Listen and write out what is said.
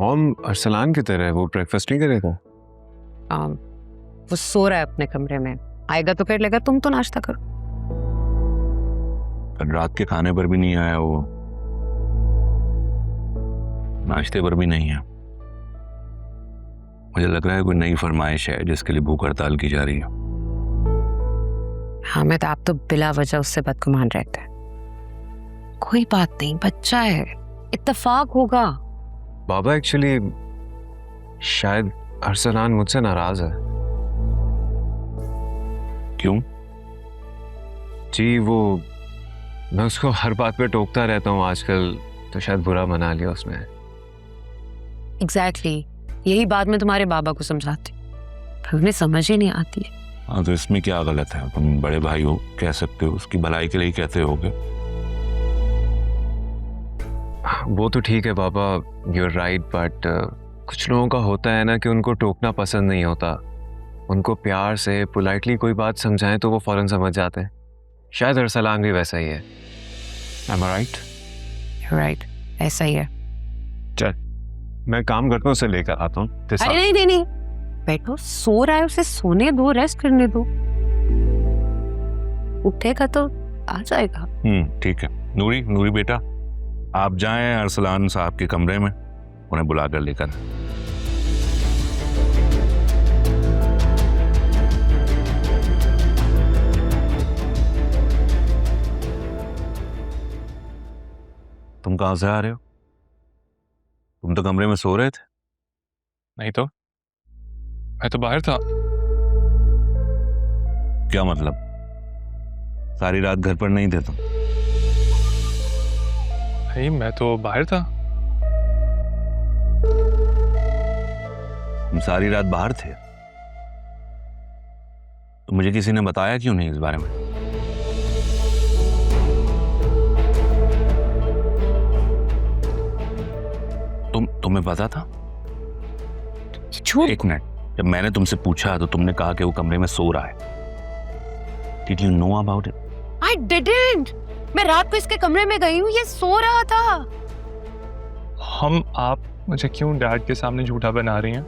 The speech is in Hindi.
मॉम अरसलान की तरह वो ब्रेकफास्ट नहीं करेगा? वो सो रहा है अपने कमरे में, आएगा तो कर लेगा, तुम तो नाश्ता करो। कल रात के खाने पर भी नहीं आया वो, नाश्ते पर भी नहीं है। मुझे लग रहा है कोई नई फरमाइश है जिसके लिए भूख हड़ताल की जा रही है। हामिद, आप तो बिला वजह उससे बदगुमान रहते हैं। कोई बात नहीं, बच्चा है, इत्तेफाक होगा। बाबा एक्चुअली शायद अरसलान मुझसे नाराज है। क्यों? जी वो, मैं उसको हर बात पे टोकता रहता हूँ आजकल, तो शायद बुरा मना लिया उसने। एग्जैक्टली, यही बात मैं तुम्हारे बाबा को समझाती, पर उन्हें समझ ही नहीं आती है। हाँ, तो इसमें क्या गलत है? तुम बड़े भाई हो, कह सकते हो, उसकी भलाई के लिए कहते होगे। वो तो ठीक है बाबा, यू आर राइट, बट कुछ लोगों का होता है ना कि उनको टोकना पसंद नहीं होता। उनको प्यार से पोलाइटली कोई बात समझाएं तो वो फौरन समझ जाते हैं। शायद अरसलान भी वैसा ही है। Am I right? You're right, ऐसा ही है। चल मैं काम करता हूँ, उसे लेकर आता हूँ। अरे नहीं नहीं, बैठो, सो रहा है, उसे सोने दो, रेस्ट करने दो, उठेगा तो आ जाएगा। ठीक है। नूरी बेटा, आप जाएं अरसलान साहब के कमरे में, उन्हें बुला कर लेकर। तुम कहां से आ रहे हो? तुम तो कमरे में सो रहे थे। नहीं तो, मैं तो बाहर था। क्या मतलब? सारी रात घर पर नहीं थे तुम? नहीं, मैं तो बाहर था। तुम सारी रात बाहर थे? तो मुझे किसी ने बताया क्यों नहीं इस बारे में? तुम्हें पता था? झूठ। एक मिनट, जब मैंने तुमसे पूछा तो तुमने कहा कि वो कमरे में सो रहा है। Did you know about it? I didn't. मैं रात को इसके कमरे में गई हूँ, ये सो रहा था। आप मुझे क्यों डैड के सामने झूठा बना रही हैं?